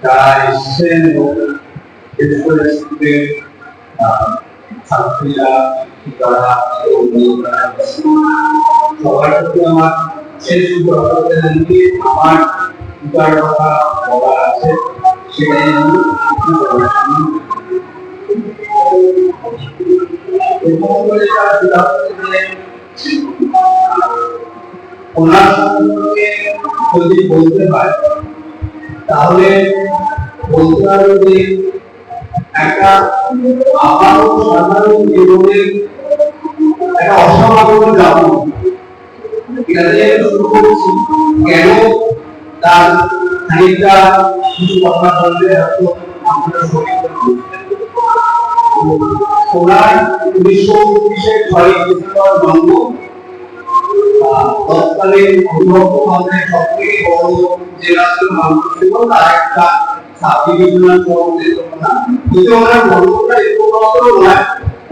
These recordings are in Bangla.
যারা এসছেন ছাত্রীরা তারা সবার প্রতি আমার শেষ আমার কথা বলার আছে সেটাই ওনার সম্পর্কে যদি বলতে হয় তাহলে বলতে হবে যে একটা আপাত সাধারণ জীবনের একটা অসাধারণ যাপন এটা দিয়ে শুরু করছি কেন তার খানিকটা কিছু কথা বললে হয়তো আপনারা সবাই ওনার 1919-এর 6 ডিসেম্বর জন্ম তৎকালীন অবিভক্ত বাংলার সবথেকে বড় জেলা ছিল মালদহ তার একটা সাব ডিভিশনাল শহরের কথা কিন্তু ওনার গল্পটা একটু বড় নয়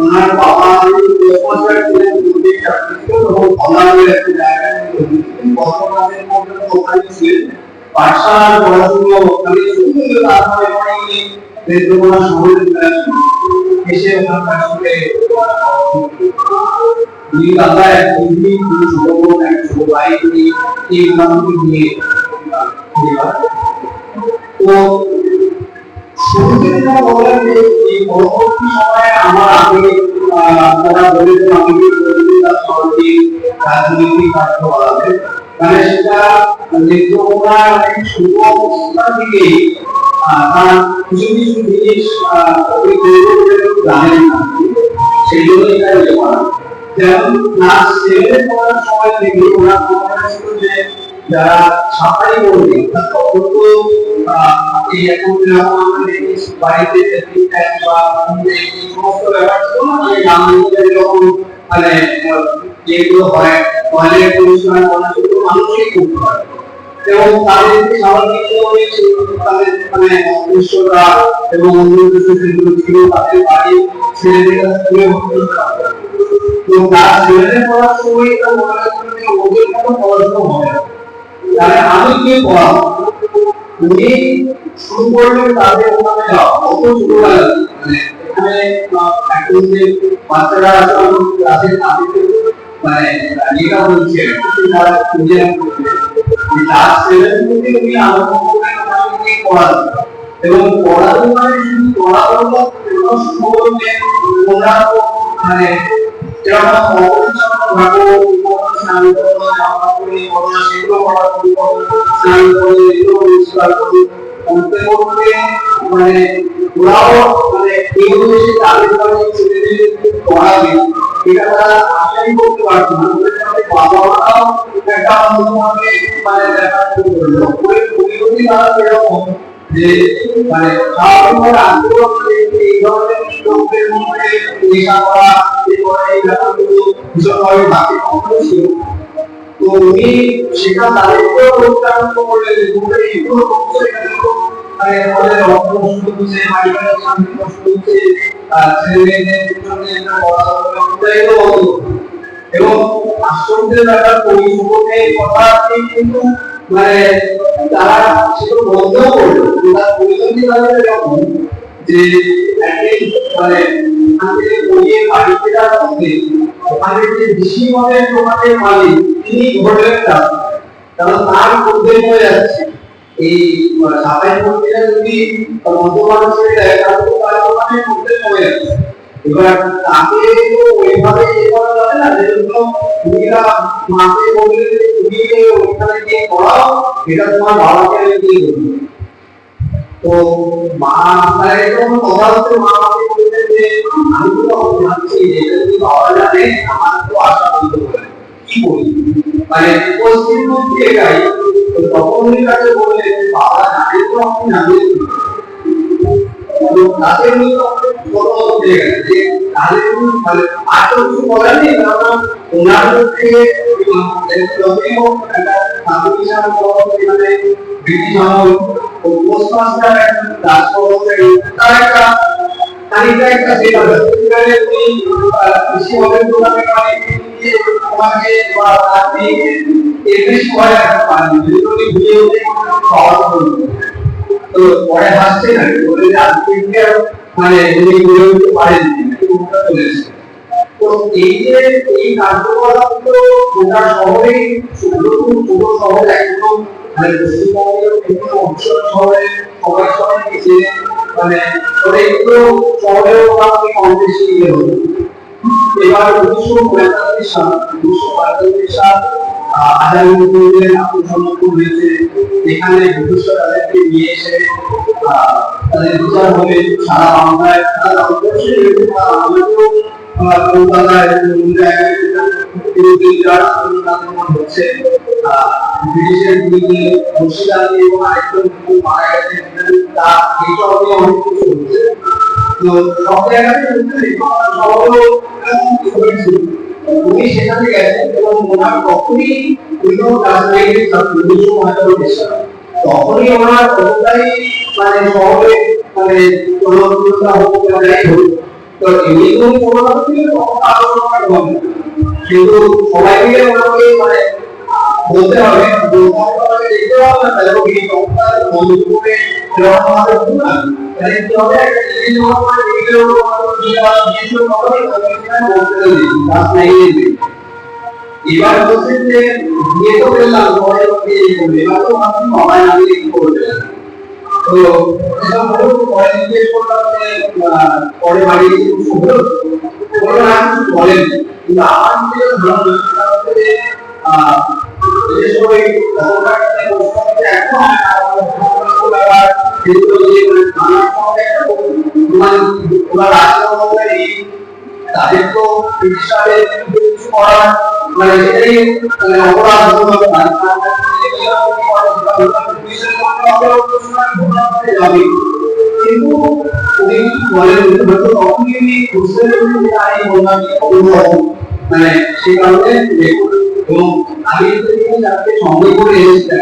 ওনার বাবা প্রফেসর ছিলেন দুটি চাকরি ছিল এবং অনারের একটা জায়গায় বর্তমানের মধ্যে ওখানে ছিলেন পাঠশালার পড়াশুনো ওখানে শুরু তারপরে উনি বেদনা শহরে এসে ওখান কাছে উনি দাদা একদিন ছোট এক ছোট ভাই এই মানুষকে নিয়ে তো শুরুতে যেটা বললেন যে এই পরবর্তী সময়ে আমার আগে আপনারা বলেছেন আমি রাজনীতি কার্য বলাবে মানে সেটা নেত্রকোনা শুভ অবস্থা থেকে তার কিছু কিছু জিনিস জানেন না সেই জন্য এটা বলা যেমন ক্লাস 7 পড়ার সময় থেকে ওরা ছিল যে যারা ছাপাই করবে তখন তো এই এখন বাড়িতে বা সমস্ত ব্যাপার ছিল না যখন মানে যেগুলো হয় টয়লেট পরিষ্কার করা শুধু মানুষই করতে হয় এবং তাদের স্বাভাবিক তাদের মানে অদৃশ্যতা এবং অন্য কিছু যেগুলো ছিল তাদের বাড়ি ছেলেমেয়েরা স্কুলে তো ক্লাস 7 পড়ার সময় ওদের কোনো পড়াশোনা হয় না তাহলে আমি কি পড়াবো উনি শুরু করলেন তাদের ওখানে যাওয়া অত ছোটবেলা মানে এখানে এখন যে বাচ্চারা ক্লাসে তাদের মানে যেটা বলছে তারা খুঁজে ক্লাস 7 থেকে উনি আরম্ভ করলেন ওখানে পড়ানো এবং পড়ানো মানে শুধু পড়ানো সম্ভবত ওরা মানে যেরকম অপরিচ্ছন্ন ভাবে স্নান করবো জামা পরে করোনা সেগুলো করা শুরু করবো স্নান করে এগুলো পরিষ্কার করে করতে করতে মানে ওরাও মানে এগুলো এসে তাদের বাড়ি ছেলেদের পড়াবে এটা তারা আশাই করতে পারতো না বাবা মারাও একটা অন্যভাবে মানে দেখা শুরু করলো পরিস্থিতি তারা সেরকম যে মানে স্বাভাবিকভাবে আন্দোলন এই ধরনের লোকের মধ্যে নেশা করা এই ব্যাপারগুলো ভীষণভাবে বাকি ছিল তো উনি সেটা তাদেরকেও প্রত্যাখ্যান করলেন যে তোমরা এইগুলো করছো এখানে মানে আমাদের রক্ত নষ্ট হচ্ছে পরিবারের শান্তি নষ্ট হচ্ছে ছেলেমেয়েদের পিছনে এগুলো বন্ধ এবং আশ্রমদের ব্যাপার পরিশোধনের কথা কিন্তু মানে তারা সেগুলো বন্ধ করলো তার পরিণতি তাদের এরকম যে একদিন মানে আমাদের পড়িয়ে বাড়িতে যাওয়ার মধ্যে ওখানে যে বেশি মনের তোমাদের মালিক তিনি ঘটলেন না কারণ তার মধ্যে হয়ে যাচ্ছে এই সাপাই মন্দিরে যদি মদ্যপান ছেড়ে দেয় তাহলে তো তার দোকানের মধ্যে হয়ে যাচ্ছে এবার তাকে তো ওইভাবে ইয়ে করা যাবে না যেগুলো তুমিরা মাকে বললে যে তুমি ওইখানে গিয়ে পড়াও এটা তোমার বাবাকে দিয়ে দেবে তো মা মানে এরকম কথা হচ্ছে মা আমাকে বললেন যে আমি তো ভাবছি যে এটা যদি বাবা জানে আমার তো আশা বলতে পারে কি করি মানে উপস্থিত বুদ্ধি এটাই তখন উনি কাছে বললেন যে বাবা জানে তো আপনি জানেন তাতে উনি বড় হয়ে গেছে যে তাহলে মানে আর তো কিছু বলার নেই কারণ ওনার পক্ষে যতই হোক একটা সাংবিধান মানে ব্রিটিশ আমল ও পোস্টমাস্টার রাষ্ট্রপতি তার একটা খানিকটা একটা সেটা সেখানে উনি কৃষি অফিস দোকানে মানে তোমাকে বা আপনি এর বেশি ভয় রাখতে পারেনি, যদি বুঝে উঠে পাওয়ার করবে। তো পরে হাসছে না, বলে যে আজকে মানে যদি বুঝে উঠতে পারেন চলে এসেছে। তো এই যে এই কার্যকলাপ তো গোটা শহরে, ছোট ছোট শহরে একদম মানে পশ্চিমবঙ্গের বিভিন্ন অঞ্চল শহরে সবাই সবাই কিছু মানে অনেকগুলো শহরেও আপনি কম বেশি ইয়ে হতো। এবার 1945 সাল আজাদি নজরুলের আত্মসমর্পণ হয়েছে, এখানে ভবিষ্যৎ তাদেরকে নিয়ে এসে তাদের বিচার হবে সারা বাংলায়, সারা ভারতবর্ষে কলকাতায় হচ্ছে ব্রিটিশের বিরুদ্ধে মুর্শিদাবাদে এবং আরেকজন মারা গেছেন, তা এইসব নিয়ে অনেক কিছু হচ্ছে। তো সব জায়গাতে উনি সেখানে গেছেন এবং ওনার তখনই তখনই ওনার কতটাই মানে শহরে মানে জনপ্রিয়তা তো এমনি কোনো কিন্তু সবাই মিলে ওনাকে মানে বলতে হবে, দেখতে হবে না তাহলে বন্ধু করে এরকম ভাবে কি হবে একটা এবার বলছে যে বিয়ে তো করলাম সবাই বিয়ে করবে, এবার তো ভাবছি সবাই আমি কি করবে। তো এসব হলো, পরে জিজ্ঞেস করলাম যে পরে বাড়ি কিছু হলো, বললো না কিছু বলেন, কিন্তু আমার যে ধারণা যে বিশেষ করে তাদের তো ব্রিটিশদের কিছু করার মানে সেটাই অপরাধ কিন্তু উনি বলেন তখনই বুঝতে পেরেছেন যে আমি বললাম মানে সেই কারণে এবং আমি যাকে সঙ্গে করে এসেছি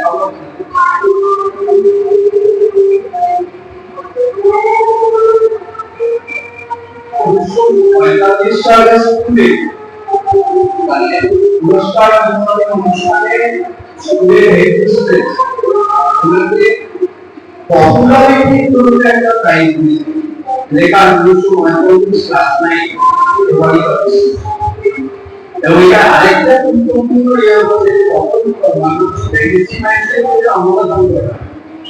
1945 সালে স্কুলে মানে পুরস্কার বিতরণের অনুষ্ঠানে স্কুলের হেডমিস্ট্রেস ওনাকে পপুলারিটি জন্য একটা প্রাইজ দিয়েছে, লেখা 1939 ক্লাস 9 বডি এবং এটা আরেকটা গুরুত্বপূর্ণ ইয়ে হচ্ছে তখন মানুষ রেজিস্ট্রিমেন্টের যে অনুমোদন করে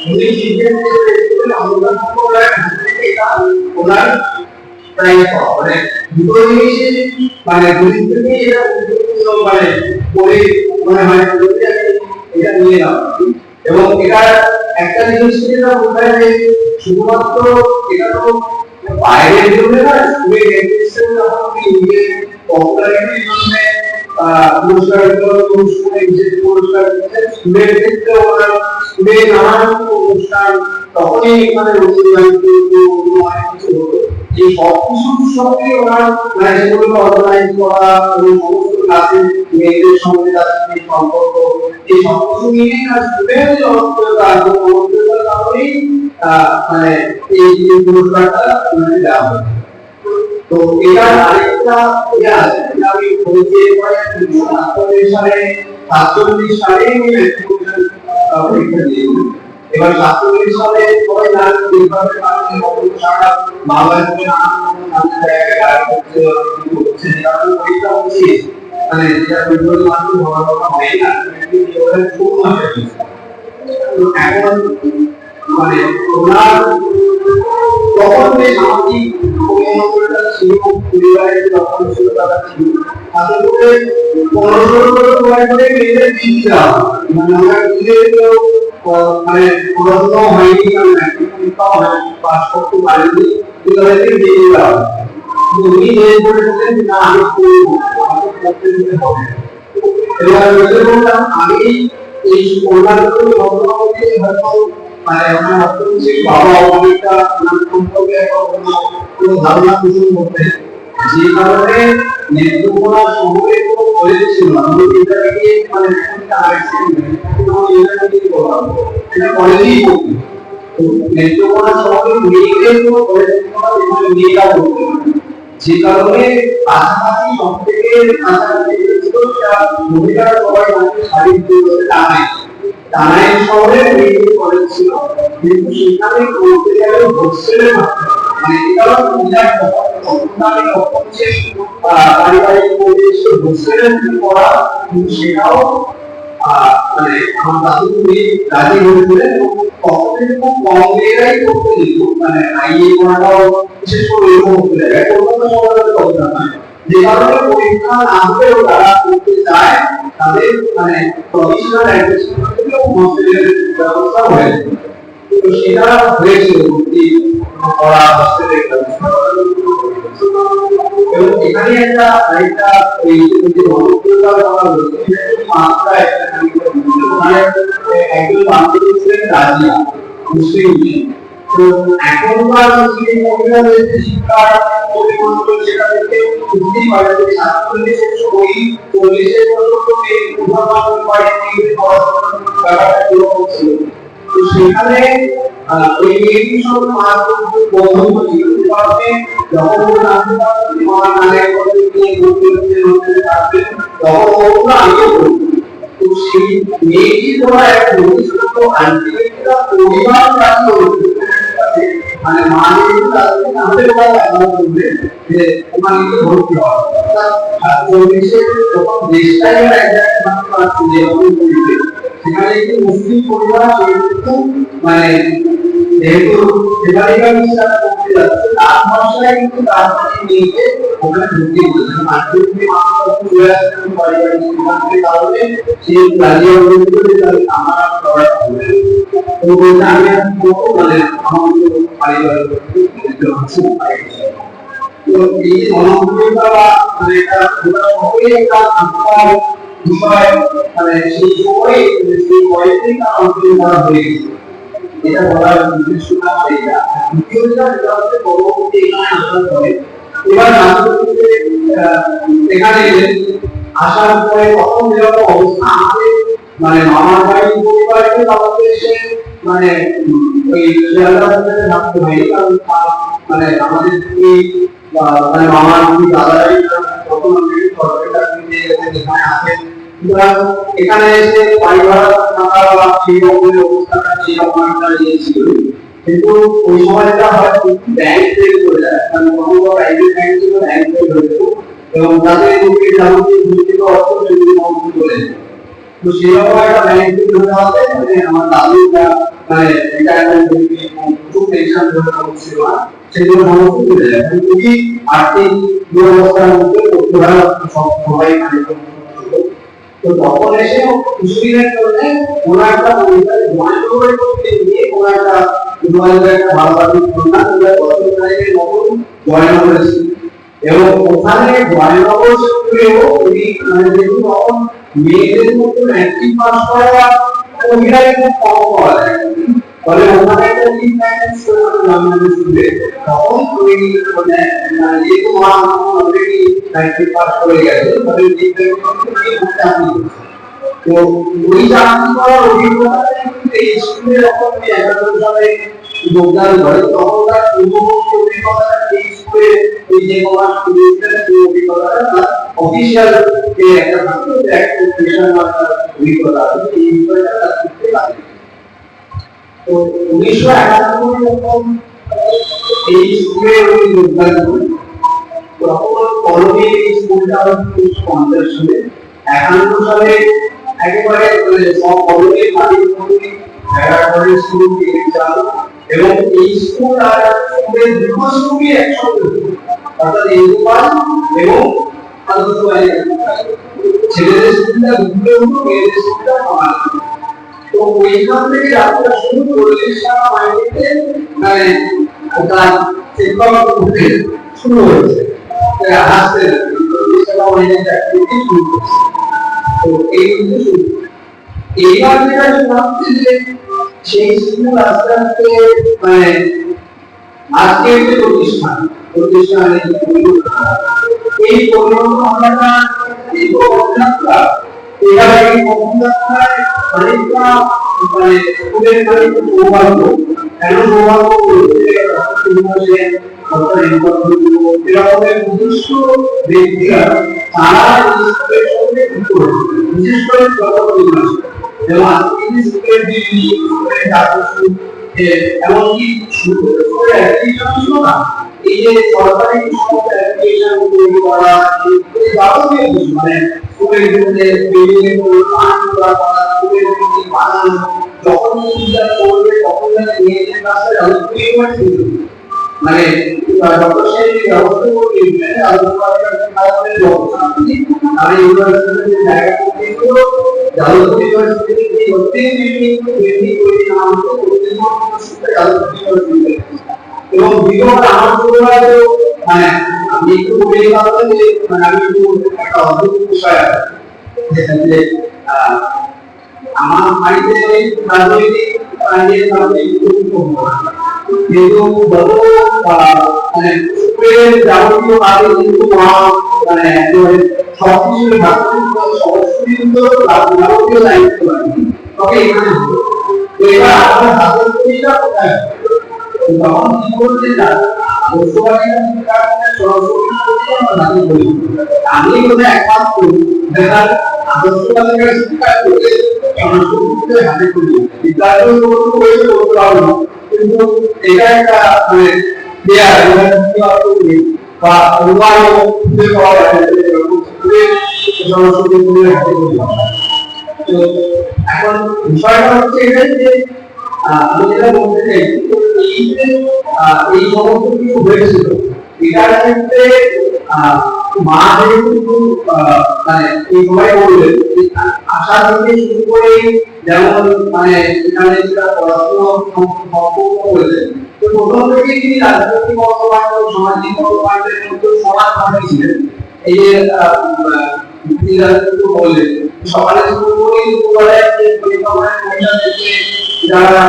উনি জিজ্ঞেস করে অনুমোদন করে এটা ওনার প্রাইজ পাওয়া মানে দুটো জিনিসই মানে দুদিক থেকে এটা গুরুত্বপূর্ণ মানে পরে মনে হয় এটা নিয়ে নাও। এবং এটা একটা জিনিস যেটা বোঝায় যে শুধুমাত্র এটা তো বাইরের জন্য না, স্কুলের রেজিস্ট্রেশন যখন নিজে পপুলারিটির জন্য পুরস্কার বিতরণ স্কুলে বিশেষ পুরস্কার স্কুলের ক্ষেত্রে ওরা স্কুলে নানান অনুষ্ঠান তখনই এখানে অনেক কিছু হতো। এই সব কিছুর সঙ্গে ওরা মানে সেগুলো অর্গানাইজ করা এবং সমস্ত ক্লাসে মেয়েদের সঙ্গে তাদের সম্পর্ক এই সব কিছু নিয়ে স্কুলের জনপ্রিয়তা জনপ্রিয়তার কারণেই মানে এই পুরস্কারটা দেওয়া হয়। তো এটার আরেকটা ইয়ে আছে, আমি বলছি এরপরে 1947 সালে 47 সালে পরীক্ষা দিয়েছি। এবার 47 সালে সবাই জানেন বিভাগের কারণে সারা বাংলাদেশে নানান জায়গায় হচ্ছে কারণ পরীক্ষা হচ্ছে মানে যেটা বিভাগের মানুষ হওয়ার কথা হয় না, খুব মাসে তো এখন মানে ওনার তখন যে সামাজিক পরিমণ্ডলটা ছিল পরিবারের তখন ছিল তারা ছিল তাদের মধ্যে 15-16 করে মেয়েদের বিয়ে দেওয়া মানে আমরা নিজের কেউ মানে পড়াশোনা হয়নি পাস করতে পারেনি তাদেরকে বিয়ে দেওয়া উনি যে বলেছিলেন না আমি করতে দিতে হবে। এবার বললাম আমি এই কল্যাণপুর ভদ্রলোককে হয়তো মানে ওনার অর্থনৈতিক বাবা অনেকটা ওনার সম্পর্কে কোনো ধারণা পোষণ করতে যে কারণে নেত্রকোনা শহরে কোনো কলেজ ছিল না, আমরা এটাকে মানে একটা কলেজই করতে তো নেত্রকোনা শহরে মেয়েদের কোনো কলেজ ছিল না যেখানে মেয়েরা পড়তে যে কারণে পাশাপাশি সব থেকে কাছাকাছি ছিল সেটা মহিলারা সবাই আমাকে শাড়ি পরে টানায় টানায় শহরে মেডিকেল কলেজ ছিল, কিন্তু সেখানে করতে গেলে হোস্টেলের মানে এটা মহিলার সন্তানের হচ্ছে পারিবারিক পরিবেশে হোস্টেলের পড়া, কিন্তু সেটাও মানে আমার দাদু খুবই রাজি হয়েছিলেন। তখন খুব কম মেয়েরাই করতে দিত, মানে আইএ পড়াটাও বিশেষ করে এরকম হতে যায় কলকাতা শহরের কথা নয়, যে কারণে পরীক্ষা না হলেও তারা করতে চায় তাদের মানে প্রফেশনাল অ্যাডমিশন থেকেও হোস্টেলের ব্যবস্থা হয়েছে। তো সেটা হয়েছিল কি পড়া হোস্টেলের ব্যবস্থা, এবং এখানে একটা আরেকটা এই যে অনুকূলতা করা হয়েছে মাত্রা একটা একজন বান্ধবী ছিলেন রাজিয়া মুসলিম মেয়ে। তো এখনকার মুসলিম মহিলাদের যে শিক্ষার পরিবর্তন সেটা থেকে বুঝতেই পারে যে ৪৭-এর সময় ৪০-এর পর্যন্ত মেয়ে উদাহরণ বাড়ি থেকে পড়াশোনার ব্যাপারটা কিরকম ছিল। তো সেখানে ওই মেয়েটির সঙ্গে মার বন্ধন ছিল, যে কারণে যখন জানতে পারতেন মা নানের মধ্যে নিয়ে ঘুরতে ঘুরতে থাকবেন তখন ওগুলো আমিও করবো। তো সেই মেয়েটি তোমার এক ভবিষ্যৎ আন্টিমেন্টটা পরিবার কাজ করবে, মানে মা যদি তাদের আমাদের কথা বলবে যে তোমার কিন্তু ভর্তি হয় চল্লিশে যখন দেশটাই এক জায়গায় থাকতে পারছে যেভাবে বলবে, সেখানে একটি মুসলিম পরিবার সেহেতু মানে যেহেতু সেখানকার বিশ্বাস করতে যাচ্ছে তার ভাষায় কিন্তু তার মানে নিয়ে ওখানে ঢুকিয়ে দিয়েছে মাতৃভূমি মানুষ চলে আসছে পারিবারিক সিদ্ধান্তের কারণে সেই রাজিয়া বলতে তাহলে আমার করা হবে। তো বলতে আমি মানে আমাদের পারিবারিক তো এই মনোভূমিকা বা মানে এটা সবাই একটা আত্মার বিষয়, মানে সেই সময় সেই বয়সেই তার অন্তর্ভুক্ত করা হয়ে গেছে। এটা বলার উদ্দেশ্যটা আমার এটা। দ্বিতীয়টা যেটা হচ্ছে পরবর্তী এখানে আসার পরে এবার এখানে আসার পরে প্রথম যেরকম অবস্থা আমাদের মানে মামার বাড়ির পরিবারকে আমাদের এসে মানে ওই শিয়ালদার সাথে থাকতে হয়, কারণ মানে আমাদের কি মানে মামার কি দাদারাই প্রথম সরকারিটা নিয়ে এখানে আসেন, এখানে এসে পরিবার থাকা বা সেই রকমের অবস্থাটা সেই রকমটা নিয়েছিল। কিন্তু ওই সময়টা হয় ব্যাংক ফেল করে যায়, কারণ কোনো প্রাইভেট ব্যাংক ছিল ব্যাংক ফেল হয়েছিল এবং তাদের লোকের যাবতীয় দুর্নীতি অর্থ সেগুলি বন্ধ করে দেয়। তো সেরকম একটা ব্যাংক ফেল হতে হবে মানে আমার দাদুরা মানে রিটায়ারমেন্ট প্রচুর টেনশন ধরে হচ্ছিল না, সেগুলো সমস্ত চলে যায়। খুবই আর্থিক দুরবস্থার মধ্যে ওরা সবাই মানে তো তখন এসে মুসলিমের জন্য ওরা একটা পরিবারে জয়নগরের মধ্যে নিয়ে ওরা একটা উন্নয়নের একটা ভালো বাড়ির সন্ধান ওরা ১০ তারিখের মতন জয়নগরে ছিল, এবং ওখানে জয়নগর স্কুলেও উনি মানে যেহেতু তখন মেয়েদের মতন অ্যাক্টিভ পাস করা মহিলাদের খুব কম পাওয়া যায়, ফলে ওখানে একটা লিড ম্যানেজ জয়নগর স্কুলে তখন ওই মানে যেহেতু মা অলরেডি অ্যাক্টিভ পাস করে গেছে ফলে লিড ম্যানেজ তো ওই চাকরি করার অভিজ্ঞতা এই স্কুলে যখন 11 সালে যোগদান করে তখন তার পূর্ববর্তী অভিজ্ঞতা এই স্কুলে এই যে কমার্স স্টুডেন্টদের এই অভিজ্ঞতাটা অফিশিয়াল যে একটা থাকতো যে একটা প্রফেশনাল অভিজ্ঞতা এই বিষয়টা তার করতে লাগে। তো 1991 যখন এই স্কুলে উনি যোগদান করেন তখন কলমে এই স্কুলটা 1950 সালে 51 সালে একেবারে সব কলেজে মাটির মধ্যে করে স্কুল থেকে চালু, এবং এই স্কুল আর স্কুলের দুটো স্কুলই একসঙ্গে অর্থাৎ এই পাস এবং আদর্শ ছেলেদের স্কুলটা দুটো মেয়েদের স্কুলটা সমান। তো ওইখান থেকে যাত্রা শুরু 40 টাকা মাইনেতে মানে ওটা শিক্ষক শুরু হয়েছে আসতে 40 টাকা মাইনেতে অ্যাক্টিভিটি শুরু হয়েছে। তো এইবার যেটা ভাবছি যে সেই স্কুল আস্তে আস্তে মানে আজকে যে প্রতিষ্ঠানে এই পরিবর্তনটা এই প্রবণতা এবার এই প্রবণতায় অনেকটা মানে স্কুলের সৌভাগ্য কেন সৌভাগ্য বলতে সরকারি এরকমের নিজস্ব ব্যক্তিরা তারা এই স্কুলের সঙ্গে যুক্ত হয়েছে, বিশেষ করে এবং আজকে যে স্কুলের বিল্ডিং, স্কুলের রাজস্ব, এমনকি শুধু করে অ্যাপ্লিকেশন ছিল না, এই যে সরকারি সমস্ত অ্যাপ্লিকেশন তৈরি করা, যাবতীয় কিছু মানে স্কুলের মধ্যে বিল্ডিং এর পানি করা, স্কুলের বিল্ডিং বানানো, যখন এটা করবে তখন নিজেদের কাছে আলোচনা মানে ডক্টর সাহেব ব্যবস্থা করে দিবেন আলোচনা করার জন্য আমি ইউনিভার্সিটিতে জায়গা করতে হলো জাতীয় ইউনিভার্সিটিতে কি করতে বিল্ডিং তৈরি না হতো প্রতিদিন সুস্থ জাতীয় ইউনিভার্সিটি এবং বিগত আমার পরিবারে মানে আমি একটু বলে দিলাম যে মানে আমি একটু একটা অদ্ভুত বিষয় আছে যে আমার বাড়িতে রাজনৈতিক কিন্তু গত মানে স্কুলের যাবতীয় কাজে কিন্তু মানে সবকিছু সরাসরি কিন্তু যাবতীয় দায়িত্ব তবে এখানে এবার আপনার ছাত্রছাত্রীরা কোথায় তখন কি করতে চান আমি বলে একমাত্র দেখা আদর্শ বালিকা শিক্ষা করলে হাতে করি বিদ্যালয় করতে পারবো না কিন্তু এটা একটা মানে দেয়ার বা উপায় খুঁজে পাওয়া যায় সরস্বতী পুজোর হাতে করি তো এখন বিষয়টা হচ্ছে এটাই যে আমি যেটা বলতে চাই এই সমস্ত কিছু হয়েছিল এটার ক্ষেত্রে মা যেহেতু মানে এই সময় বললেন আশা থেকে শুরু করে যেমন মানে এখানে যেটা পড়াশোনা সম্পর্ক হয়েছে তো প্রথম থেকে তিনি রাজনৈতিক কর্মকাণ্ড সামাজিক কর্মকাণ্ডের মধ্যে সমান ভাবে ছিলেন এই যে বললেন সকালে শুরু করে দুপুরে যে পরিকল্পনা থেকে যারা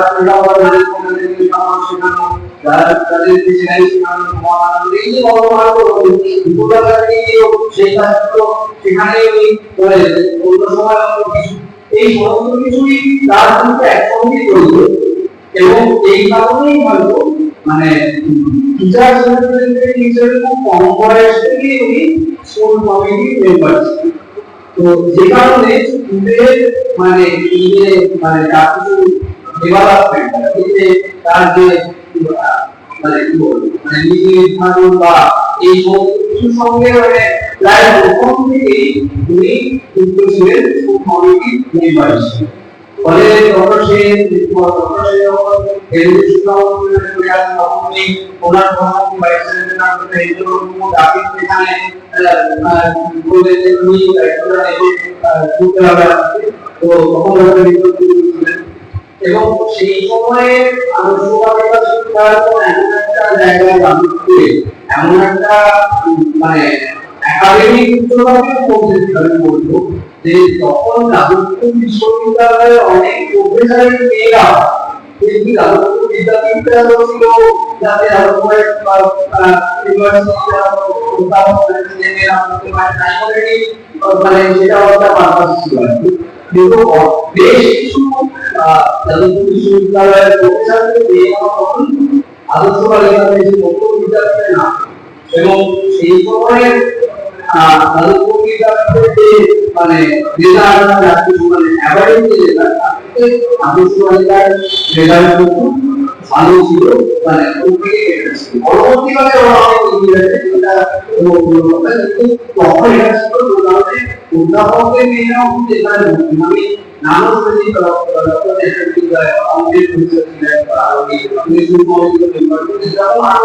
শেখানো যারা তাদের সেখানে শেখানো এই যে কর্মকাণ্ড সেই কাজগুলো সেখানে উনি করে অন্য সময় কিছু এই সমস্ত কিছুই তার কিন্তু একসঙ্গে করল এবং এই কারণেই হয়তো মানে টিচার হিসেবে খুব কম বয়স থেকে উনি স্কুল কমিটি মেম্বার ছিলেন তো যে কারণে স্কুলের মানে এই যে মানে তার কিছু ডেভেলপমেন্ট এই যে তার যে মানে কি বলবো মানে নীতি নির্ধারণ বা এই সমস্ত কিছুর সঙ্গে মানে প্রায় প্রথম থেকেই উনি যুক্ত ছিলেন স্কুল কমিটি মেম্বার হিসেবে ফলে ডক্টর সেন ওনার প্রধানমন্ত্রী ভাইস এবং সেই সময়ে আদর্শবাদিতা শিক্ষার এমন একটা জায়গায় এমন একটা মানে একাডেমিক উচ্চতাকে পৌঁছেছিল আমি বলবো যে তখন যাদবপুর বিশ্ববিদ্যালয়ে অনেক প্রফেসরের মেয়েরা কিন্তু যাদবপুর বিদ্যাপীঠটা ছিল যাতে যাদবপুরের মানে সেটা একটা পারপাস ছিল কিন্তু বেশ কিছু যাদবপুর বিশ্ববিদ্যালয়ের প্রফেসরদের মেয়েরা তখন আদর্শ বালিকা বিদ্যাপীঠে না এবং সেই সময়ে যাদবপুর বিদ্যাপীঠের মানে রেজাল্ট মানে অ্যাভারেজ যে রেজাল্ট আদর্শ বালিকার রেজাল্ট খুব ভালো ছিল মানে পরবর্তীকালে ওরা তখন এটা ছিল অধ্যাপকের মেয়েরাও কিন্তু এখানে আমি নামও শুনেছি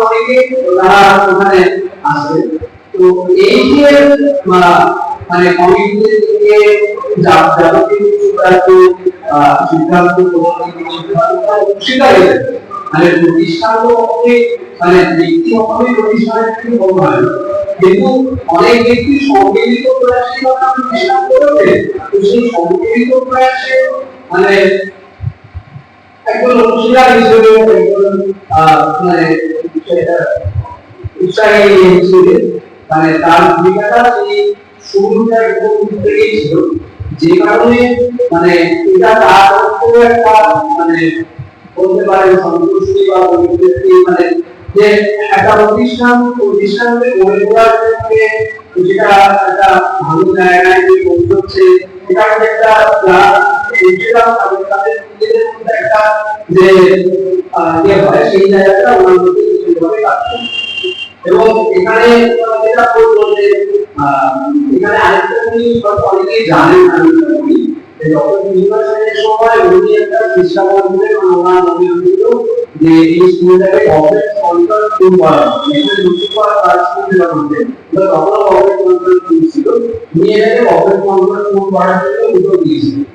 অনেক ওখানে আসবে তো এই যে মানে কমিটিতে থেকে যাবতীয় সিদ্ধান্ত মানে প্রতিষ্ঠান মানে ব্যক্তিগতভাবে প্রতিষ্ঠানের থেকে বড় হয় কিন্তু অনেক ব্যক্তি সম্মিলিত প্রয়াসে প্রতিষ্ঠান করেছে তো সেই সম্মিলিত প্রয়াসে মানে একজন অংশীদার হিসেবে মানে উৎসাহী হিসেবে মানে তার ভূমিকাটা সেই শুরুটা এরকম থেকেই ছিল যে কারণে মানে এটা তার একটা মানে বলতে পারে সন্তুষ্টি বা মানে যে একটা প্রতিষ্ঠানকে গড়ে তোলার ক্ষেত্রে যেটা একটা ভালো জায়গায় যে পৌঁছচ্ছে, এটা একটা যেটা তাদের নিজেদের মধ্যে একটা যে হয় সেই জায়গাটা ওনার মধ্যে ভাবে কাজ করছে। এবং এখানে যেটা বলবো যে এখানে আরেকটা জিনিস অনেকেই জানেন না, আমি বলি যে যখন নির্বাচনের সময় উনি একটা চেষ্টা করছিলেন ওনার মনে হচ্ছিল যে এই স্কুলটাকে গভর্নমেন্ট স্পন্সর স্কুল করা, এখানে নতুন করা কাজ করতে হবে, তখন গভর্নমেন্ট স্পন্সর স্কুল ছিল, উনি এটাকে গভর্নমেন্ট স্পন্সর স্কুল করার জন্য উদ্যোগ নিয়েছিলেন।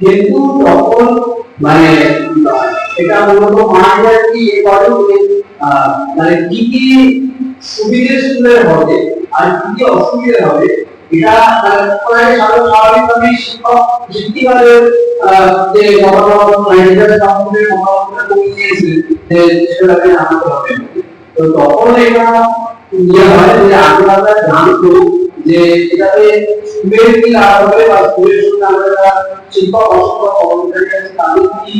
কিন্তু তখন মানে এটা মূলত মানটা কি মানে কি কি সুবিধে স্কুলের হবে আর কি কি অসুবিধা হবে, এটা স্বাভাবিকভাবে শিক্ষক শিক্ষিকাদের যে মতামত ম্যানেজার কাউন্সিলের মতামতটা কমিয়ে দিয়েছে যে সেটাকে জানাতে হবে। তো তখন এটা ইয়ে হয় যে আমরা জানতো যে এটাতে স্কুলের কি লাভ হবে বা স্কুলের সঙ্গে আমরা শিক্ষক অশিক্ষক কর্মচারী আছে তাদের কি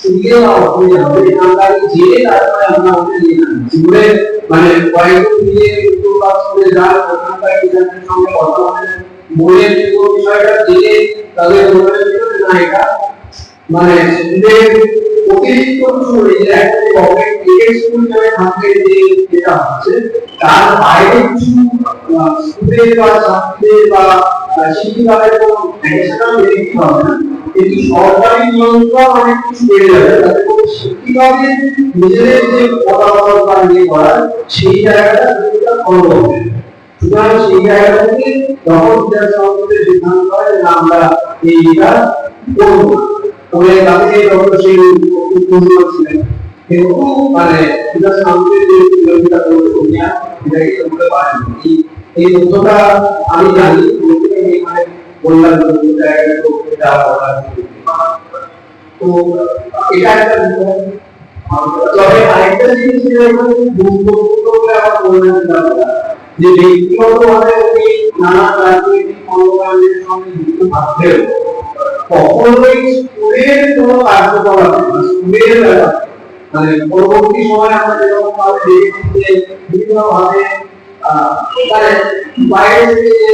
সুবিধা বা অসুবিধা হবে, আমরা জেনে তারপরে আমরা আমাদের নিয়ে স্কুলে মানে কয়েকজন মিলে একটু বা স্কুলে যান ওখানকার টিচারদের সঙ্গে কথা বলে বলে পুরো বিষয়টা জেনে তাদের বলে না এটা মানে স্কুলের অতিরিক্ত শুনে যে একটা গভর্নমেন্ট এডেড স্কুল হিসেবে থাকবে যে যেটা হচ্ছে তার বাইরে কিছু স্কুলের বা ছাত্রদের বা শিক্ষিকাদের কোনো অ্যাডিশনাল বেনিফিট হবে না, কিন্তু সরকারি নিয়ন্ত্রণ অনেক কিছু বেড়ে যাবে, তাতে কোনো শিক্ষিকাদের নিজেদের যে মতামত বা নিয়ে করার সেই জায়গাটা কিছুটা কম হবে। সুতরাং সেই জায়গা থেকে যখন বিচার সংসদের সিদ্ধান্ত হয় যে আমরা এইটা করবো, তবে তাদের যখন সেই ছিলেন কিন্তু মানে বিচার সংসদের যে বিরোধিতা করতে এটাকে করতে পারেন এই তথ্যটা আমি জানি এখানে বললাম জায়গাটা তো এটা বলার তো এটা একটা বিষয়। তবে আরেকটা জিনিস গুরুত্বপূর্ণ বলে আমার মনে হয় যে ব্যক্তিগতভাবে উনি নানা রাজনৈতিক কর্মকাণ্ডের সঙ্গে যুক্ত থাকলেও কখনোই স্কুলের কোনো কার্যকলাপ স্কুলের মানে পরবর্তী সময় আমরা যেরকম ভাবে দেখেছি যে বিভিন্ন ভাবে মানে বাইরে থেকে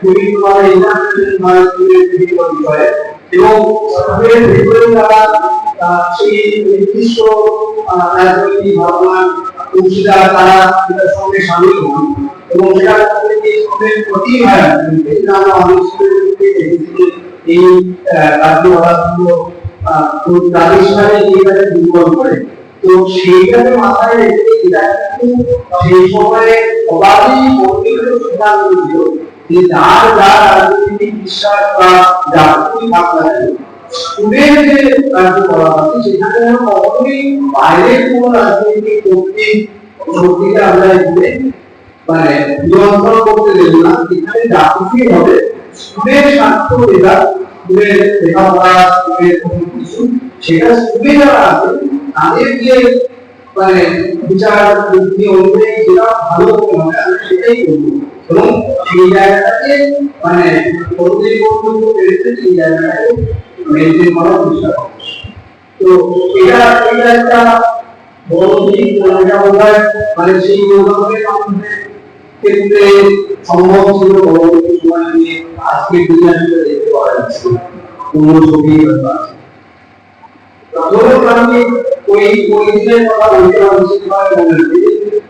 বিভিন্ন ভাবে ইন্টারন্যাশনাল ভাবে স্কুলের বিভিন্ন বিষয়ে এবং স্কুলের ভেতরে তারা সেই নির্দিষ্ট রাজনৈতিক ভাবনা অংশীদার তারা এটার সঙ্গে সামিল হন এবং সেটা স্কুলের প্রতি আমরা অনেক স্কুলের এই কার্যকলাপগুলো তাদের সাথে এইভাবে দুর্বল করে। তো সেইটাকে মাথায় রেখে এটা কিন্তু সেই সময়ে সবারই পরিবেশ সিদ্ধান্ত ছিল যে যার যার রাজনৈতিক বিশ্বাস বা জাতীয় ভাবনা স্কুলের যে কার্যকলাপ আছে সেখানে কখনোই বাইরের কোনো রাজনৈতিক শক্তিকে আমরা এখানে মানে নিয়ন্ত্রণ করতে দেব না, এখানে যা কিছুই হবে স্কুলের স্বার্থ যেটা স্কুলের লেখাপড়া স্কুলের কোনো কিছু সেটা স্কুলে যারা আছে তাদের যে মানে বিচার বুদ্ধি অনুযায়ী যেটা ভালো হবে আমরা সেটাই করবো এবং সেই জায়গাটাকে মানে কতদিন পর্যন্ত পেরেছে সেই জায়গাটাকে মেনটেন করার চেষ্টা করছে। তো এটা একটা বড় দিক এটা বোধ হয় মানে সেই উন্নয়নের ক্ষেত্রে সম্ভব ছিল পরবর্তী সময় নিয়ে আজকের দিনে আসলে দেখতে পাওয়া যাচ্ছে কোনো ছবি ধরুন আমি ওই দিনের কথা বলতে পারছি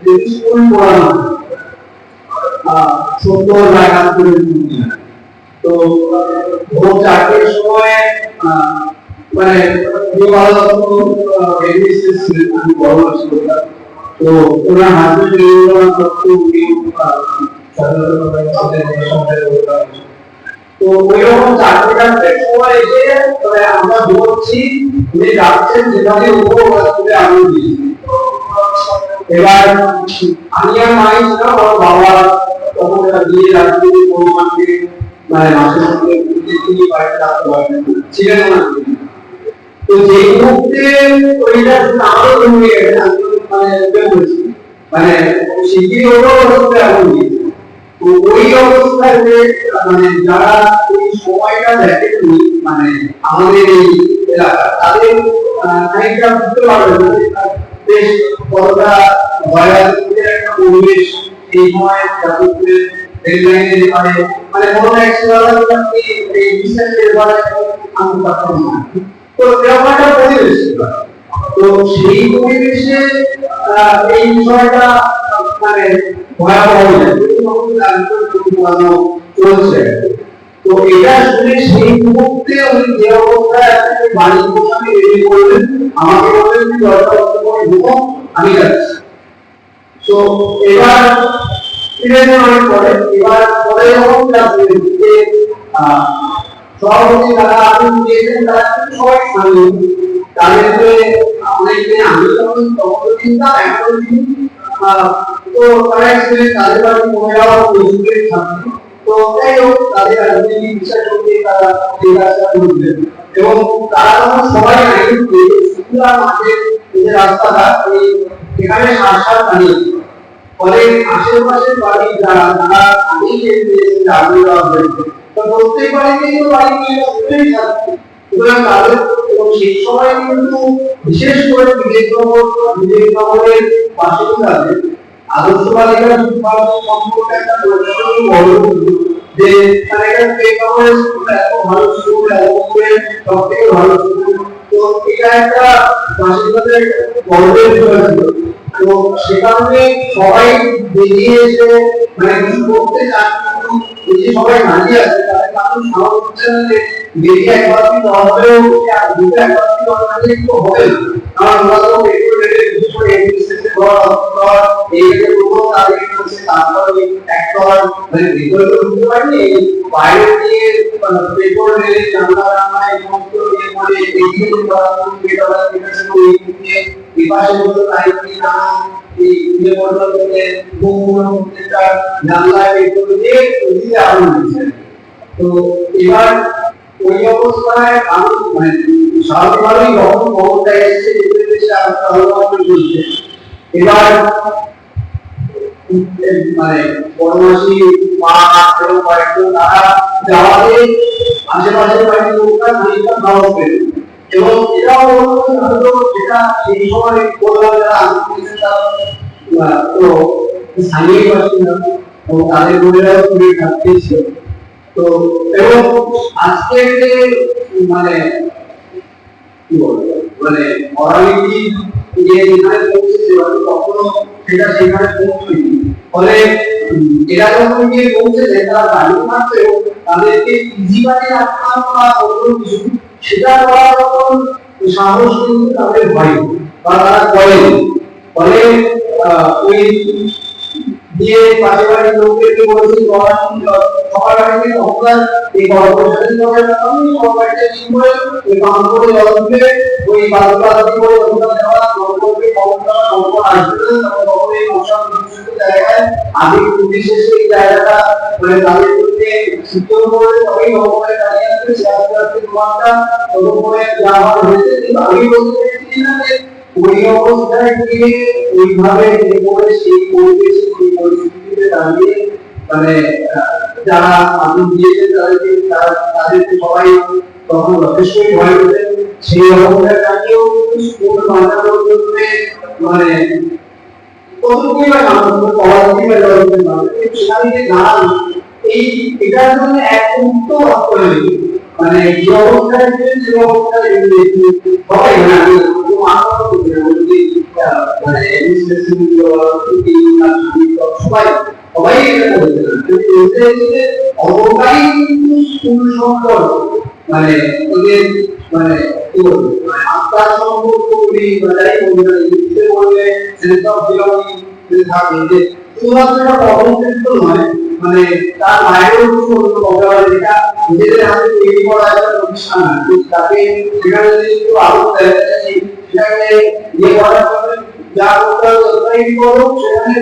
যে স্কুল পড়ানো 70 জায়গা করে তো ভোর 4টের সময় মানে বড় ছিল তো ওরা হাতে তো ওইরকম 4টা সময় এসে আমরা বলছি উনি যাচ্ছেন যেভাবে উপরে আগুন দিয়েছি। এবার আমি আর মাই ছিলাম আমার বাবা তখন দিয়ে রাজনীতি পরিমাণকে মানে মাসে মাসে তিনি বাড়িতে রাখতে পারবেন ছিলেন না। তো যে মুহূর্তে ওইটা আমারও জমে গেছে মানে শিগগিরই ওরও অবস্থা আগুন দিয়েছে। তো ওই অবস্থায় যে মানে যারা ওই সময়টা দেখেনি মানে আমাদের এই এলাকা তাদের খানিকটা বুঝতে পারবে বেশ কতটা ভয়াবহ একটা পরিবেশ এই সময় যাদবপুরের রেললাইনের মানে কোনো অ্যাক্সিডেন্ট এই বিশেষ এবারে আমি পারতাম না। তো এরকম একটা পরিবেশ ছিল। তো সেই পরিবেশে এই বিষয়টা মানে ভয়াবহ হয়ে চলছে। তো এটা শুনে সেই মুহূর্তে উনি যে অবস্থায় বাড়ির পোশাকে রেডি করলেন, আমাকে বললেন যে দরজা বন্ধ করে ঢুকো, আমি যাচ্ছি। তো এবার ফিরে যাওয়ার পরে যখন যে সভাপতি তারা আপনি দিয়েছেন তারা সবাই সামিল, তাদেরকে অনেকে আমি তখন চিন্তা এখন তো তারা এসেছিলেন তাদের বাড়ি মহিলাও প্রযুক্তির ছাত্র। তো যাই হোক তাদের রাজনীতি বিশ্বাস করতে তারা এই রাস্তা করলেন এবং তারা তখন সবাই আইন শুক্লা মাঠের যে রাস্তাটা এখানে সার বানিয়েছে। ফলে আশেপাশের বাড়ি যারা তারা আগেই এসেছে আগ্রহ দেওয়া হয়েছে। তো প্রত্যেক বাড়িতে কিন্তু বাড়ি নিয়ে থাকছে। সুতরাং তাদের এবং সেই সময় কিন্তু বিশেষ করে বিবেকনগরের বাসিন্দাদের আদর্শ বালিকা সম্পর্কে একটা প্রচন্ড বড় যে মানে একটা বিবেকনগরের স্কুল এত ভালো স্কুল সব থেকে ভালো স্কুল। তো এটা একটা বাসিন্দাদের গর্বের বিষয় ছিল। তো সে কারণে সবাই বেরিয়ে এসে মানে কিছু করতে চান, কিন্তু সবাই দাঁড়িয়ে আছে তাদের কারণ সাহস হচ্ছে না যে বেরিয়ে একবার কি দরকারেও দুটো একবার কি দরকারে একটু হবে না। কারণ ওরা তো একটু বিশেষ করে এডমিনিস্ট্রেশন এই যে পুরো তাদের করছে তারপরে একবার মানে ভিতরে তো ঢুকতে পারেনি, বাইরে দিয়ে পেপার রেলে জানলা রান্নায় সমস্ত ইয়ে করে এগিয়ে করা পেপার দিয়ে বিপাশে বলতে তাই কি না এই যে বলতে বহুগুণ যেটা জানলায় পেপার দিয়ে দিতে আরম্ভ হয়েছে। তো এবার ওই অবস্থায় আমি মানে স্বাভাবিকভাবেই যখন খবরটা এসেছে দেশে আলোচনা চলছে। এবার মানে বড়মাসি মা এবং কয়েকজন তারা যাওয়াতে আশেপাশের বাড়ির লোকরা খানিকটা সাহস পেল এবং এটাও হয়তো যেটা সেই সময় বললাম যারা তো স্থানীয় বাসিন্দা এবং তাদের বোনেরাও খুবই থাকতে ছিল। তো এবং আজকে যে মানে কি বলবো মানে অরালিটি যে যেখানে পৌঁছেছে কখনো সেটা সেখানে পৌঁছয়নি। ফলে এরা যখন গিয়ে পৌঁছেছে তারা দাঁড়িয়ে থাকছে তাদেরকে ইজিভাবে রাখতাম বা অন্য কিছু সেটা করার তখন সাহস কিন্তু তাদের হয় বা তারা করেনি। ফলে ওই দিয়ে পাশে বাড়ির লোকদেরকে বলেছি সবার বাড়িতে অবদান এই কর্পোরেশন করে সবার বাড়িতে ঠিক করে ওই কাম করে জল দিলে ওই বালুকাতি করে অবদান দেওয়া নগরকে ক্ষমতা সম্পদ আসবে না তখন এই মশা বিশুদ্ধ জায়গায় আগে বিশেষে এই জায়গাটা মানে তাদের মধ্যে শিক্ষণ করে তবেই নগরে দাঁড়িয়ে আসবে সে আস্তে আস্তে তোমারটা তখন করে যাওয়া হয়েছে। কিন্তু আমি বলতে চাইছি না যে ওই অবস্থায় গিয়ে ওইভাবে করে সেই পরিবেশে সেই পরিস্থিতিতে দাঁড়িয়ে মানে যারা আগুন দিয়েছে তাদেরকে সবাই তখন যথেষ্টই ভয় পেতেন। সেই অবস্থায় দাঁড়িয়েও স্কুল বাঁচানোর জন্য মানে কতটুকুই বা পড়াশোনা সেখানে যে গান এই এটার জন্য এক মুক্ত করে মানে যে অবস্থায় যে অবস্থায় সবাই মানে সবাই সবাই অবকারী স্কুল সম্পর্ক মানে ওদের মানে কি বলবো আত্মার সম্পর্ক বললে সেসব থাকে যে শুধুমাত্র একটা পদক্ষেপ নয় মানে তার বাইরেও কিছু অন্য কথা যেটা নিজেদের হাতে তৈরি করা একটা প্রতিষ্ঠান তাকে সেখানে যদি একটু আরো সেটাকে ইয়ে করার জন্য যা করতে হবে ততটাই করো সেখানে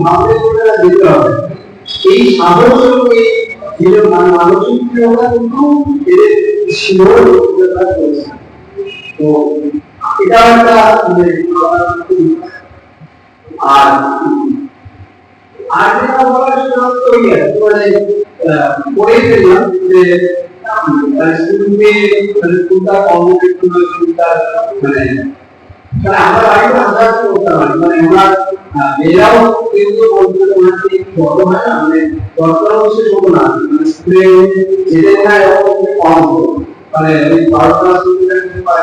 ভাবতে করতে যেতে হবে। এই সাহস এবং এই জীবন মানসিক ক্রিয়াটা কিন্তু এদের শিওর করেছে। তো এটা একটা আর আর যেটা বলার তো ইয়ে মানে পড়ে ফেললাম যে স্কুলটা কর্মক্ষেত্র স্কুলটা মানে মানে আমরা বাড়িতে আন্দাজ করতে পারি, মানে ওনার মেয়েরাও কিন্তু বলতে ওনার যে বড় হয় না, মানে দরকার হচ্ছে ছোট না, মানে স্কুলে যেতে না এরকম কম, মানে ওই 12 ক্লাস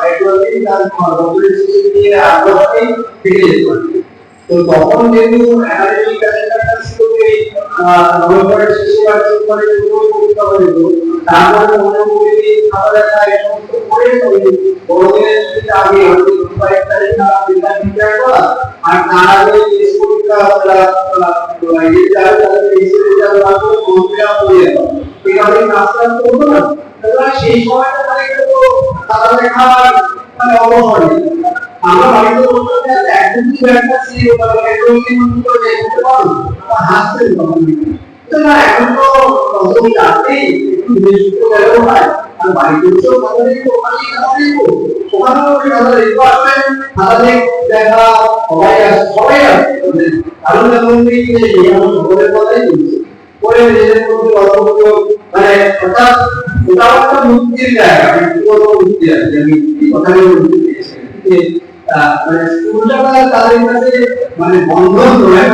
নেটওয়ার্কিং তার বছরের শেষে গিয়ে 8 বছরেই ফিরে যেতে পারে। তো তখন যেহেতু একাডেমিক ক্যালেন্ডারটা ছিল যে নভেম্বরের শেষে বা ডিসেম্বরে পরীক্ষা হয়ে যেত, তারপরে মনে করি আমাদের এই সমস্ত করে ওই বড়দিনের ছুটিটা আগে হয়তো 22 তারিখ বিদ্যা বিদ্যায় করা, আর তার আগে টেস্ট পরীক্ষা এই যারা তাদের টেস্ট রেজাল্ট আসলে পরীক্ষা হয়ে যাবে, এইভাবে কাজটা করবো না। তাহলে সেই সময়টা মানে কিন্তু তাদের খাবার মানে অবসর নেই। আমরা বাড়িতে বলতে একদম কি একটা ছিল তাহলে একদম কি মনে করে দেখতে পারো হাসতে তখন তো না, এখন তো তুমি রাতে একটু বেশি করে হয়, আর বাড়িতে তো তাহলে তো ওখানে খাওয়াই তো ওখানে ওই দাদা দেখতে আসবেন, তাহলে দেখা সবাই আসবে কারণ এখন দেখি যে আমরা সকলের কথাই বলছি পরে নিজেদের মধ্যে অর্থ মানে অর্থাৎ ওটাও একটা মুক্তির জায়গা, ব্যক্তিগত মুক্তি আছে। আমি এই কথাগুলো বলতে চেয়েছি যে মানে স্কুলটা তাদের কাছে মানে বন্ধন নয়,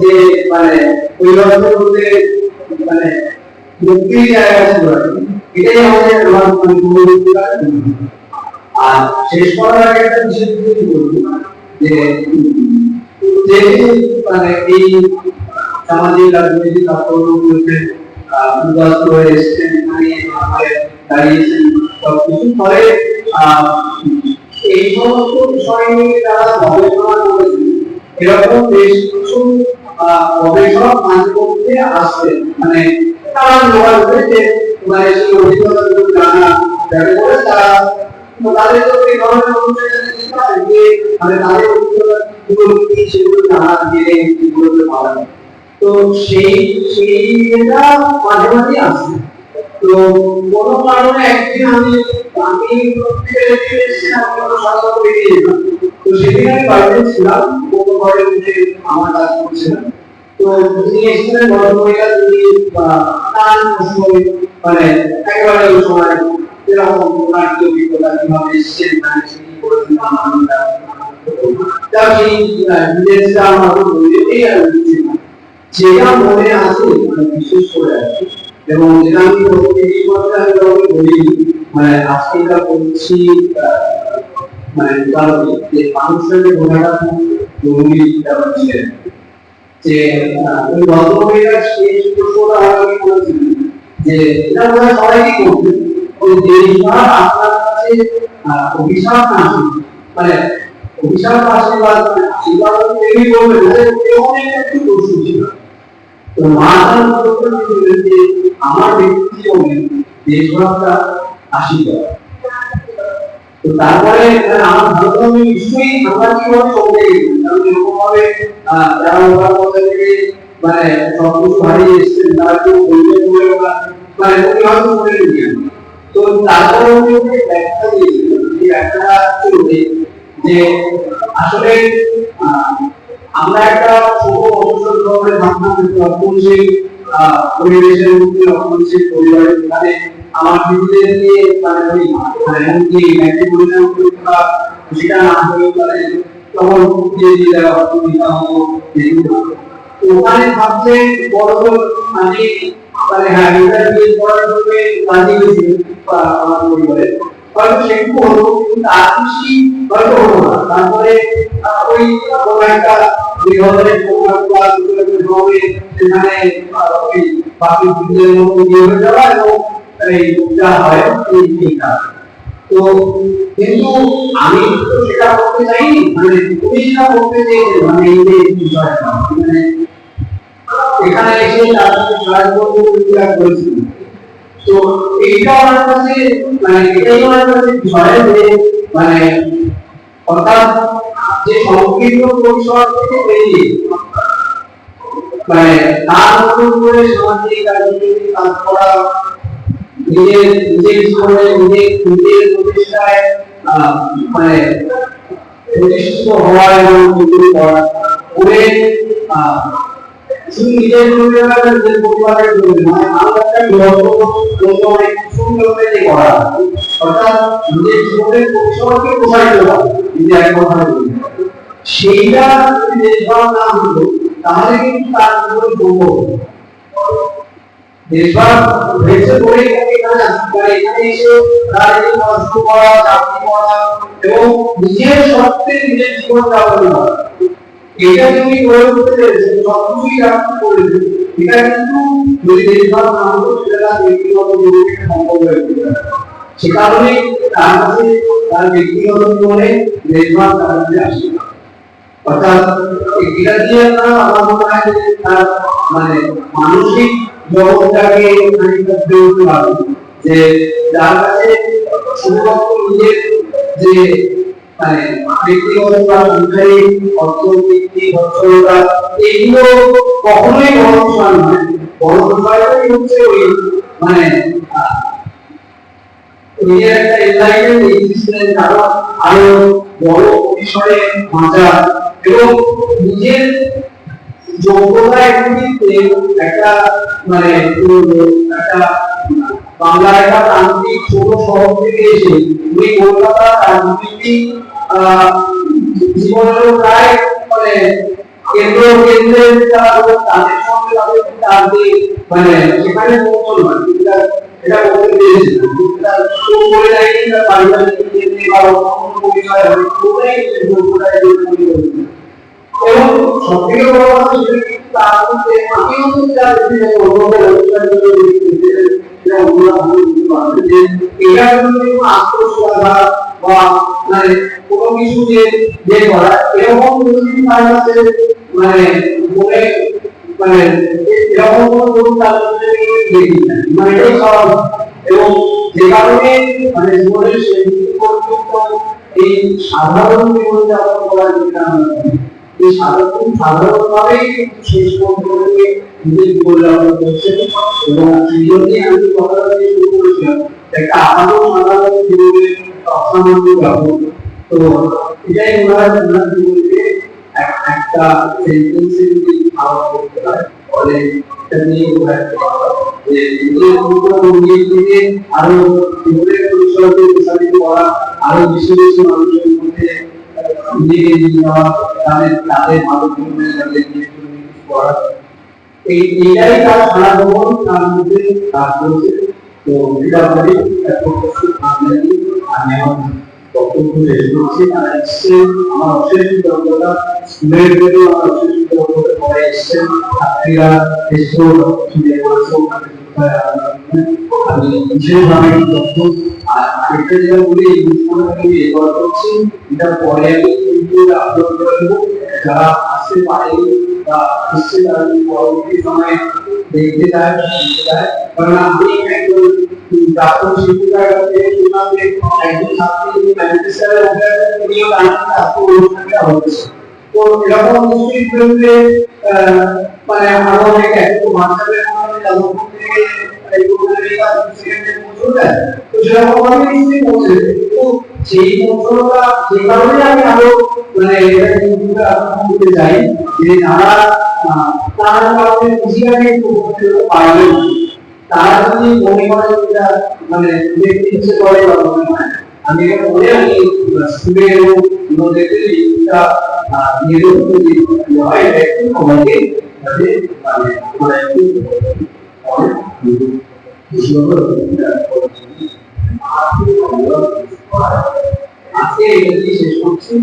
যে মানে ওই রকমের মধ্যে মানে মুক্তির জায়গা ছিল, এটাই আমাদের আর শেষ করার আগে একটা বিশেষ কিছু বলবো যে মানে এই সামাজিক রাজনৈতিক কার্যক্রমগুলোতে উদাস্ত হয়ে এসেছেন, দাঁড়িয়েছেন সবকিছু ফলে এই সমস্ত বিষয় নিয়ে তারা গবেষণা করেছেন। এরকম বেশ কিছু গবেষক মাঝে মধ্যে আসছে, মানে তারা জোগাড় করেছে মানে সেই অভিজ্ঞতাগুলো জানা যাবে বলে তারা তাদের তো এই ধরনের অনুষ্ঠানে যে মানে তাদের অভিজ্ঞতাগুলো কি সেগুলো জানা দিয়ে এগুলোকে পাওয়া যায়। তো সেইটা মাঝে মাঝে আসে। তো কোনো কারণে একদিন আমি তো সেদিন আমি বাড়িতে ছিলাম, কোনো ঘরে উঠে আমার কাজ করছিলাম। তো তিনি এসেছিলেন ভদ্রমহিলা, তিনি নানান প্রশ্ন মানে একেবারে ওই সময় এরকম নাট্য অভিজ্ঞতা কিভাবে এসেছেন, মানে কি করেছেন যেটা মনে আছে মানে বিশেষ করে আছে, এবং যেটা আমি বলি মানে আজকালকার করছি মানে যে মানুষের বোঝাটা খুব জরুরি ছিলেন, যে ওই ভদ্রমহিলা সেই প্রশ্নটা আমাকে করেছিলেন যে এটা বোধ হয় সবাইকে করবে ওই যে আপনার কাছে অভিশাপ না আসে, মানে অভিশাপ আসে বা আশীর্বাদ তৈরি করবে অনেক একটু প্রশ্ন ছিল। তো মাতার যে আমার ব্যক্তি জীবনে দেশভাবটা আশীর্বাদ। তো তারপরে আমার ভালো আমি নিশ্চয়ই আমরা কিভাবে চলতে গেছি, কারণ এরকম ভাবে যারা ওনার মধ্যে থেকে মানে সবকিছু হারিয়ে এসেছেন তারা কেউ বলতে বলে ওরা মানে উনি হয়তো মনে নিয়েছেন। তো তারপরে উনি ব্যাখ্যা দিয়েছিলেন, যে ব্যাখ্যাটা চলবে যে আসলে আমরা একটা ছোট অবসর ধরনের ভাবনা কিন্তু অপরিচিত পরিবেশের মধ্যে অপরিচিত পরিবারের মানে আমার নিজেদেরকে মানে ওই মানে এমনকি ব্যাংকে পরিচালনা পরীক্ষা সেটা না হয়ে পারে তখন দিয়ে দিয়ে দেওয়া অসুবিধা হতো। ওখানে ভাবছে বড় আমি মানে হ্যাঁ ইন্টারভিউ করার জন্য রাজি হয়েছি আমার পরিবারে, হয়তো সেটুকু হলো কিন্তু তার বেশি হয়তো হলো না। তারপরে ওই কোনো একটা দুই ধরনের প্রোগ্রাম ক্লাস হবে, সেখানে ওই বাকি দিনের মতো বিয়ে হয়ে যাওয়া এবং এই যা হয় এইটা। তো কিন্তু আমি তো সেটা করতে চাইনি, মানে তুমি সেটা করতে চেয়েছিলে, মানে এই যে বিষয়টা মানে এখানে এসে তাদেরকে সাহায্য করেছিল। তো এইটা আমার কাছে মানে এটাই আমার কাছে বিষয় যে মানে অর্থাৎ যে সংকীর্ণ পরিসর থেকে বেরিয়ে মানে তার মতো করে সামাজিক রাজনৈতিক কাজ করা, নিজের জীবনে নিজের প্রতিষ্ঠায় মানে প্রতিষ্ঠিত হওয়া এবং তৈরি করা করে শুধু নিজের পরিবারের নিজের পরিবারের জন্য মানে আমার একটা অনেক কিছু কিভাবে যে করা, অর্থাৎ নিজের জীবনের পরিসরকে প্রসারিত করা, যদি এক কথায় বলি, সেইটা যদি দেশভাগ না হতো তাহলে কিন্তু তার জীবন সম্ভব। দেশভাগ হয়েছে বলে এখানে এখানে এসে তার এই পড়াশোনা করা, চাকরি করা এবং নিজের স্বপ্নে নিজের জীবন যাপন করা, এটা তুমি করে উঠতে পেরেছো, সবকিছুই আপনি করেছো, এটা কিন্তু যদি দেশভাগ না হতো সেটা ব্যক্তিগত জীবনে সম্ভব হয়ে উঠতে পারে। সে কারণে তার কাছে তার ব্যক্তিগত জীবনে দেশভাগ তার কাছে আসে না। অর্থাৎ এটা দিয়ে না আমার মনে হয় যে তার মানে মানসিক জগৎটাকে খানিকটা বেরোতে পারবে, যে যার কাছে শুধুমাত্র নিজের যে মানে ব্যক্তিগত বা সাংসারিক অর্থনৈতিক সচ্ছলতা এইগুলো কখনোই বড় বিষয় নয়। বড় বিষয়টাই হচ্ছে ওই মানে নিজের একটা এনলাইটেড এক্সিস্টেন্স আরো বড় পরিসরে বাঁচা এবং নিজের যোগ্যতার ভিত্তিতে একটা মানে একটা বাংলার একটা প্রান্তিক ছোট শহর থেকে এসে উনি কলকাতার রাজনৈতিক জীবনের প্রায় মানে কেন্দ্রের যারা তাদের সঙ্গে তাদের মানে সেখানে পৌঁছল না, এটা বলতে পেরেছিলাম বলে যায় কি তার পারিবারিক ক্ষেত্রে বা অন্য বিষয় হয় কোথায় যোগ্যতায় এবং সবথেকে বড় কথা সেটা কিন্তু তার মধ্যে আমিও তো যা দেখি অন্যদের অধিকার যে এটা কিন্তু আত্মশ্রদ্ধা বা মানে কোনো কিছু যে করা এরকম যদি তার কাছে মানে মনে মানে এরকম কোনো তার মধ্যে দেখি না, মানে এটাই স্বাভাবিক। এবং যে কারণে মানে জীবনের শেষ পর্যন্ত এই সাধারণ জীবনযাপন করার যেটা এই সাধারণভাবে শেষ পর্যন্ত নিজের জীবনযাপন করছে এবং সেই জন্যই আমি কথাটা দিয়ে শুরু করেছিলাম একটা আরো সাধারণ জীবনের অসামান্য ব্যাপক। তো এটাই ওনার জীবনকে একটা সেন্টেন্সে যদি ভালো করতে হয় তাহলে এটা নিয়ে যে নিজের নিজের থেকে আরো জীবনের পরিসরকে প্রসারিত করা, আরো বেশি বেশি মানুষের মধ্যে নিজেকে নিয়ে যাওয়া, তাদের ভালো জীবনে তাদের করা, এইটাই তার সারা জীবন তার মধ্যে কাজ করছে। তো এটা বলি আমি আমার বক্তব্য শেষ করছি। তারা এসছেন, আমার অশেষ কৃতজ্ঞতা, স্কুলের জন্য আমার অশেষ কৃতজ্ঞতা, সবাই এসছেন, ছাত্রীরা এসেও শুনে করেছে, আমি বিশেষভাবে কৃতজ্ঞ। আর আরেকটা যেটা বলি এই অনুষ্ঠানটা আমি রেকর্ড করছি, এটা পরে আমি কিন্তু আপলোড করে দেবো, যারা আসতে পারেনি বা এসছে তারা পরবর্তী সময়ে দেখতে চায় শুনতে চায়। কারণ আমি একজন প্রাক্তন শিক্ষিকার কাছে শুনলাম যে একজন ছাত্রী ম্যানেজমেন্টের অভিজ্ঞতা নিয়েও আজকে অনুষ্ঠানটা হচ্ছে। তো এরকম নিশ্চয়ই মানে আরো অনেক একটু হোয়াটসঅ্যাপের মাধ্যমে যাদব থেকে এই প্রোগ্রামে কাজ সেকেন্ডে পৌঁছে যায়, তো সেরকম ভাবে নিশ্চয়ই পৌঁছে। তো সেই পৌঁছানোটা যে কারণে আমি আরো মানে এটা কিন্তু করতে চাই যে যারা তার কারণে খুশিটাকে করতে পারবেন, তারা যদি মনে করে যেটা মানে দেখতে ইচ্ছে করে বা মনে হয়, আমি এটা বলে আমি স্কুলে এবং নদীতে এইটা নিজের প্রতি হয় একটু আমাকে যাতে মানে আমরা একটু অনেক আজকে এটা শেষ করছি।